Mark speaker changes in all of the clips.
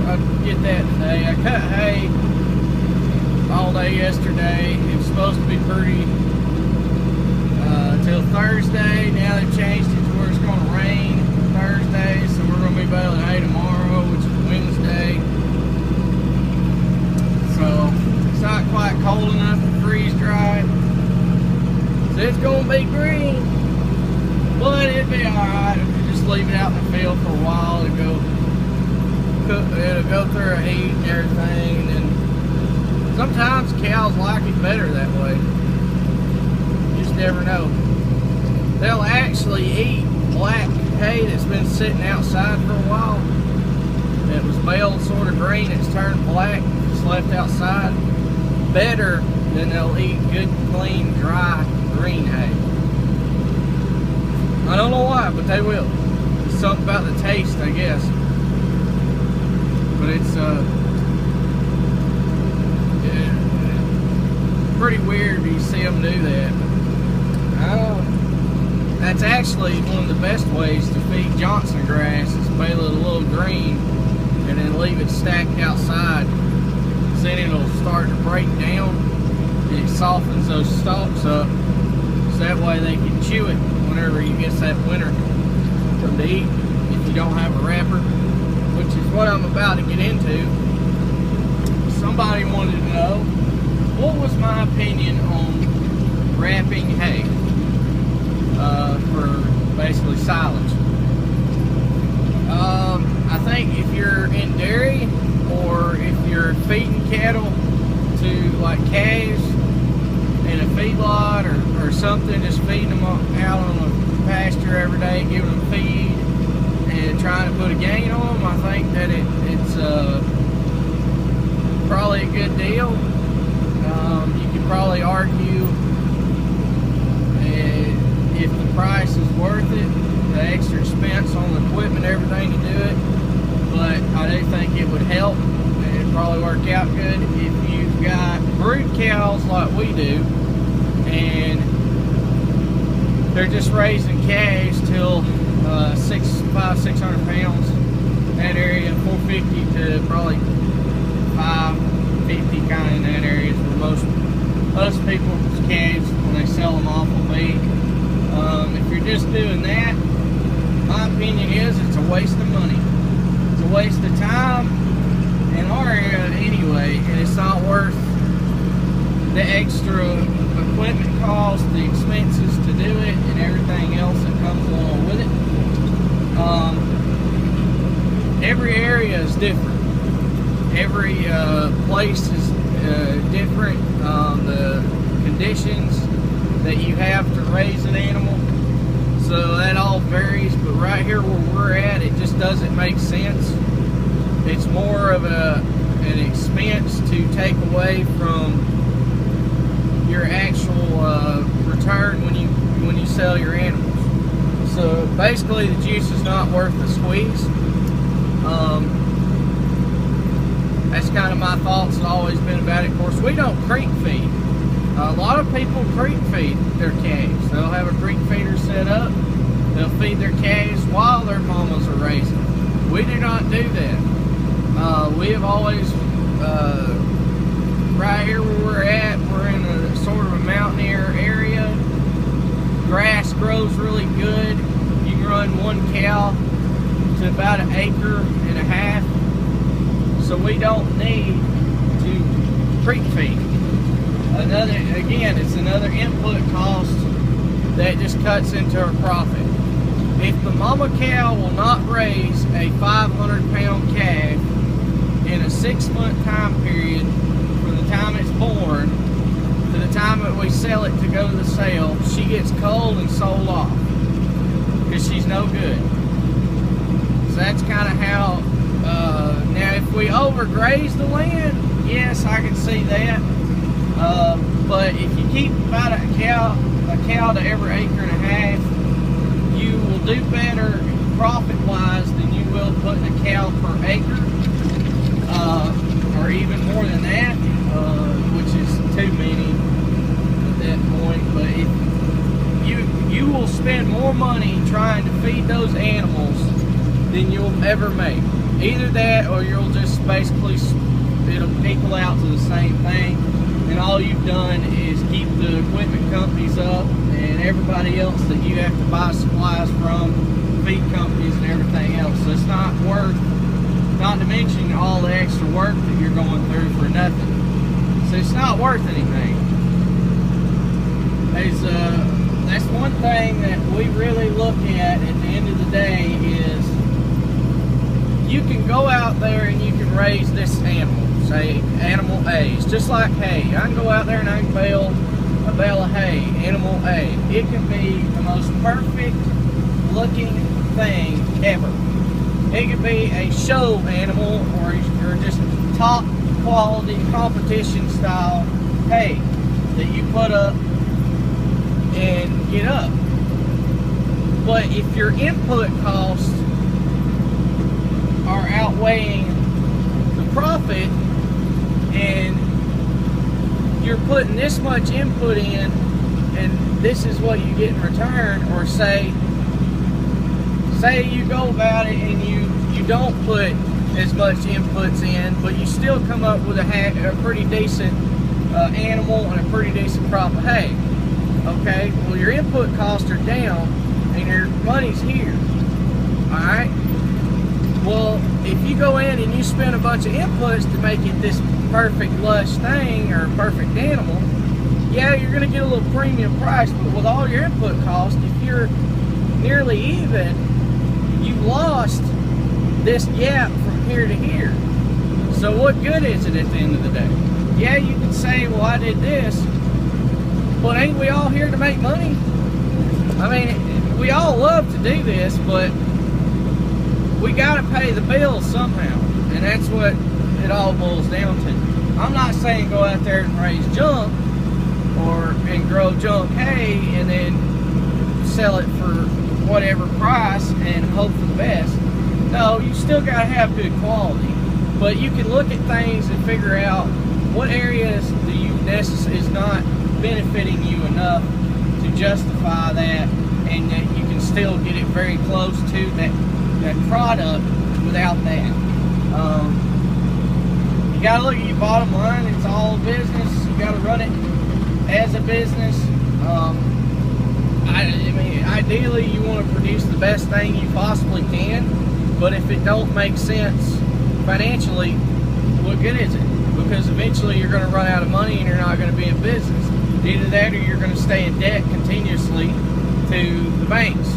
Speaker 1: I'll get that today. I cut hay all day yesterday. It was supposed to be pretty till Thursday. Now they've changed it to where it's going to rain Thursday, so we're going to be baling hay tomorrow, which is Wednesday. So it's not quite cold enough to freeze dry. So it's going to be green, but it'll be alright if we just leave it out in the field for a while. It'll go through a heat and everything, and sometimes cows like it better that way. You just never know. They'll actually eat black hay that's been sitting outside for a while. It was baled sort of green, it's turned black, it's left outside. Better than they'll eat good, clean, dry, green hay. I don't know why, but they will. It's something about the taste, I guess. But it's pretty weird when you see them do that. That's actually one of the best ways to feed Johnson grass, is bale it a little green and then leave it stacked outside. So then it'll start to break down and it softens those stalks up, so that way they can chew it whenever you get that winter to eat if you don't have a wrapper, which is what I'm about to get into. Somebody wanted to know what was my opinion on wrapping hay for basically silage. I think if you're in dairy or if you're feeding cattle to like calves in a feedlot or something, just feeding them out on a pasture every day, giving them feed and trying to put a gain on them, I think that it's probably a good deal. You could probably argue if the price is worth it, the extra expense on the equipment, everything to do it, but I do think it would help and it'd probably work out good if you've got brood cows like we do and they're just raising calves till 600 pounds. That area, 450 to probably 550 kind of in that area is where most people's calves when they sell them off will be. If you're just doing that, my opinion is it's a waste of money. It's a waste of time in our area anyway, and it's not worth the extra equipment cost, the expenses to do it, and everything else that comes along with it. Every area is different. Every place is different. The conditions that you have to raise an animal, so that all varies, but right here where we're at, it just doesn't make sense. It's more of an expense to take away from your actual return when you sell your animals. So basically the juice is not worth the squeeze. That's kind of my thoughts have always been about it. Of course, we don't creek feed. A lot of people creek feed their calves. They'll have a creek feeder set up. They'll feed their calves while their mamas are raising. We do not do that. We have always, right here where we're at, we're in a sort of a mountaineer area. Grass grows really good. You can run one cow to about 1.5 acres. So we don't need to creek feed. It's another input cost that just cuts into our profit. If the mama cow will not raise a 500-pound calf in a 6-month time period from the time it's born to the time that we sell it to go to the sale, she gets culled and sold off because she's no good. So that's kind of how. Now, if we overgraze the land, yes, I can see that. But if you keep about a cow to every 1.5 acres, you will do better profit-wise than you will putting a cow per acre, or even more than that, which is too many at that point. But if you will spend more money trying to feed those animals than you'll ever make. Either that, or you'll just basically, it'll equal out to the same thing, and all you've done is keep the equipment companies up and everybody else that you have to buy supplies from, feed companies and everything else. So it's not worth, not to mention all the extra work that you're going through for nothing. So it's not worth anything. That's one thing that we really look at the end of the day is you can go out there and you can raise this animal, say animal A. It's just like hay. I can go out there and I can bale a bale of hay, animal A. It can be the most perfect looking thing ever. It could be a show animal or just top quality competition style hay that you put up and get up. But if your input costs are outweighing the profit and you're putting this much input in and this is what you get in return, or say you go about it and you don't put as much inputs in, but you still come up with a pretty decent animal and a pretty decent crop of hay. Okay, well your input costs are down and your money's here. Alright? Well, if you go in and you spend a bunch of inputs to make it this perfect lush thing or perfect animal, yeah, you're going to get a little premium price, but with all your input costs, if you're nearly even, you lost this gap from here to here. So what good is it at the end of the day? Yeah, you can say, well, I did this, but ain't we all here to make money? I mean, we all love to do this, but we got to pay the bills somehow, and that's what it all boils down to. I'm not saying go out there and raise junk and grow junk hay and then sell it for whatever price and hope for the best. No, you still got to have good quality, but you can look at things and figure out what areas do you is not benefiting you enough to justify that, and that you can still get it very close to that product without that. You got to look at your bottom line. It's all business. You got to run it as a business. I mean, ideally you want to produce the best thing you possibly can, but if it don't make sense financially, what good is it? Because eventually you're going to run out of money and you're not going to be in business. Either that, or you're going to stay in debt continuously to the banks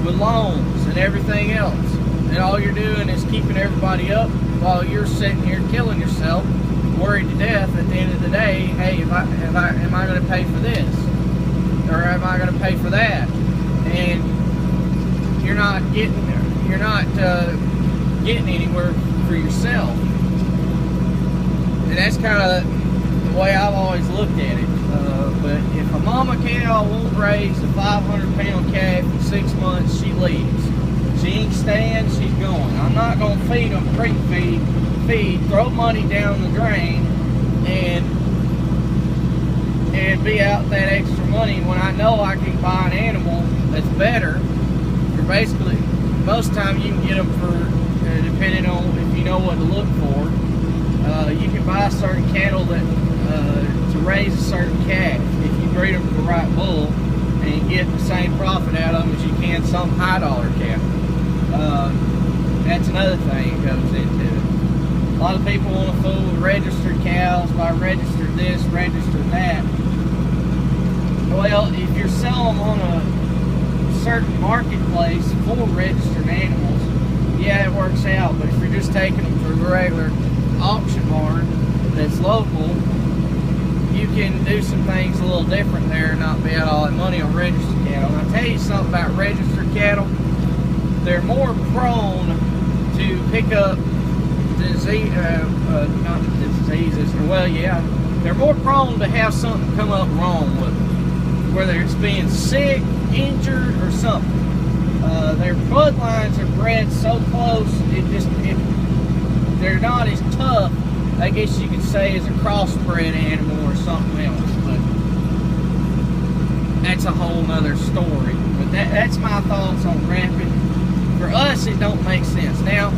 Speaker 1: with loans and everything else, and all you're doing is keeping everybody up while you're sitting here killing yourself, worried to death at the end of the day. Hey, am I going to pay for this, or am I going to pay for that? And you're not getting anywhere for yourself. And that's kind of the way I've always looked at it. But if a mama cow won't raise a 500-pound calf in 6 months, she leaves. She ain't staying, she's going. I'm not going to feed them creek feed, throw money down the drain, and be out that extra money when I know I can buy an animal that's better. For basically, most of the time you can get them for, depending on if you know what to look for, you can buy certain cattle that to raise a certain calf if you breed them to the right bull, and you get the same profit out of them as you can some high-dollar cattle. That's another thing that goes into it. A lot of people want to fool with registered cows by register this, register that. Well, if you're selling them on a certain marketplace for registered animals, yeah, it works out. But if you're just taking them to the regular auction barn that's local, you can do some things a little different there and not be out all that money on registered cattle. And I'll tell you something about registered cattle. They're more prone to pick up disease, not diseases, well, yeah, they're more prone to have something come up wrong with them, whether it's being sick, injured, or something. Their bloodlines are bred so close, they're not as tough, I guess you could say, as a crossbred animal or something else, but that's a whole nother story. But that's my thoughts on rampant for us, it don't make sense. Now,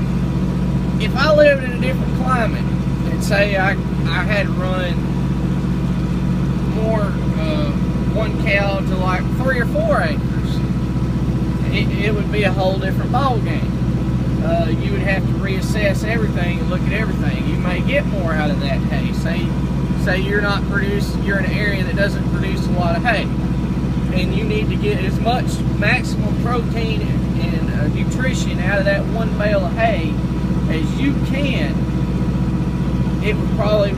Speaker 1: if I lived in a different climate, and say I had to run more, one cow to like 3 or 4 acres, it would be a whole different ball game. You would have to reassess everything and look at everything. You may get more out of that hay. Say you're you're in an area that doesn't produce a lot of hay, and you need to get as much maximum protein and nutrition out of that one bale of hay as you can. It would probably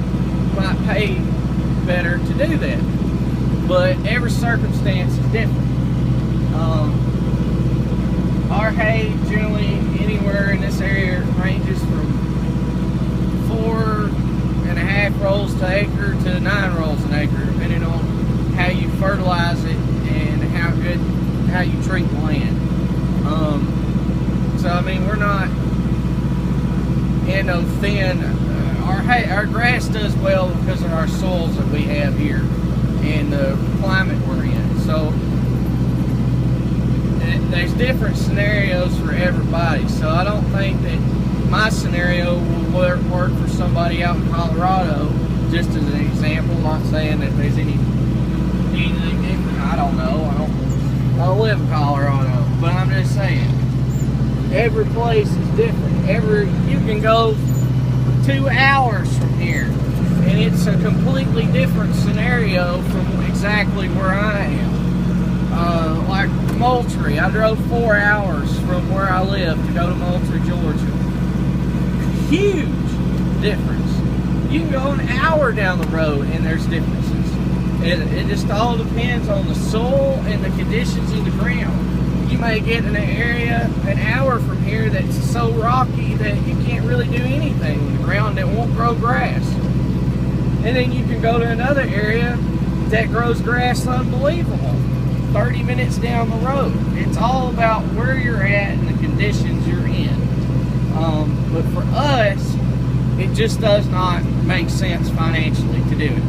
Speaker 1: might pay better to do that, but every circumstance is different. Our hay generally anywhere in this area ranges from 4.5 rolls to acre to 9 rolls an acre, depending on how you fertilize it and how you treat the land. So I mean, we're not in no thin. Our grass does well because of our soils that we have here and the climate we're in. So there's different scenarios for everybody. So I don't think that my scenario will work for somebody out in Colorado. Just as an example, not saying that there's anything different. I don't know. I don't live in Colorado, but I'm just saying every place is different. You can go 2 hours from here, and it's a completely different scenario from exactly where I am. Like Moultrie, I drove 4 hours from where I live to go to Moultrie, Georgia. Huge difference. You can go an hour down the road, and there's differences. It just all depends on the soil and the conditions of the ground. You may get in an area an hour from here that's so rocky that you can't really do anything with the ground that won't grow grass. And then you can go to another area that grows grass unbelievable 30 minutes down the road. It's all about where you're at and the conditions you're in. But for us, it just does not make sense financially to do it.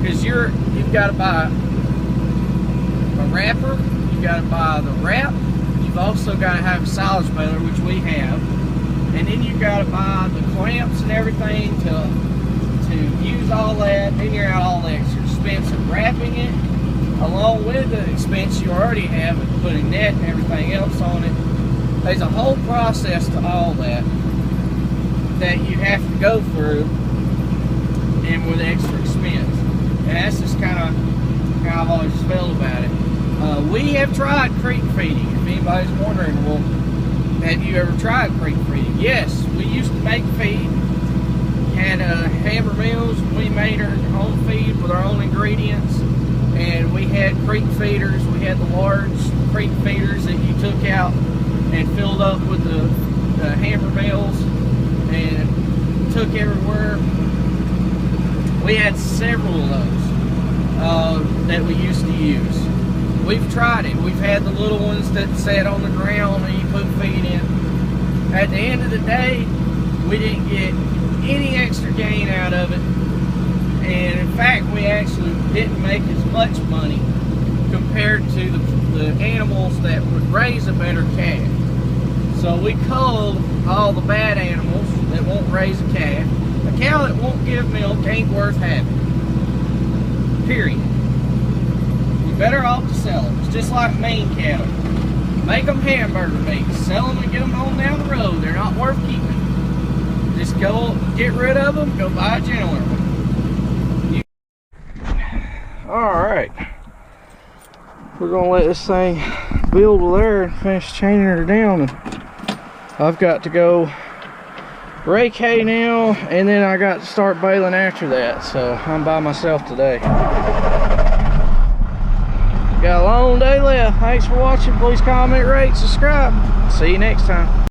Speaker 1: Because you've got to buy a wrapper, you've got to buy the wrap, you've also got to have a silage baler, which we have, and then you've got to buy the clamps and everything to use all that. Then you're out all the extra expense of wrapping it, along with the expense you already have of putting net and everything else on it. There's a whole process to all that you have to go through, and with extra expense. And that's just kind of how I've always felt about it. We have tried creek feeding. If anybody's wondering, well, have you ever tried creek feeding? Yes, we used to make feed. Had hammer mills. We made our own feed with our own ingredients, and we had creek feeders. We had the large creek feeders that you took out and filled up with the hammer mills and took everywhere. We had several of those that we used to use. We've tried it. We've had the little ones that sat on the ground and you put feed in. At the end of the day, we didn't get any extra gain out of it. And in fact, we actually didn't make as much money compared to the animals that would raise a better calf. So we culled all the bad animals that won't raise a calf. A cow that won't give milk ain't worth having. Period. You're better off to sell them. It's just like Maine cattle. Make them hamburger meat. Sell them and get them on down the road. They're not worth keeping. Just go get rid of them. Go buy a gentler one. Alright. We're going to let this thing build there and finish chaining her down. And I've got to go rake hay now, and then I got to start baling after that, so I'm by myself today. Got a long day left. Thanks for watching. Please comment, rate, subscribe. See you next time.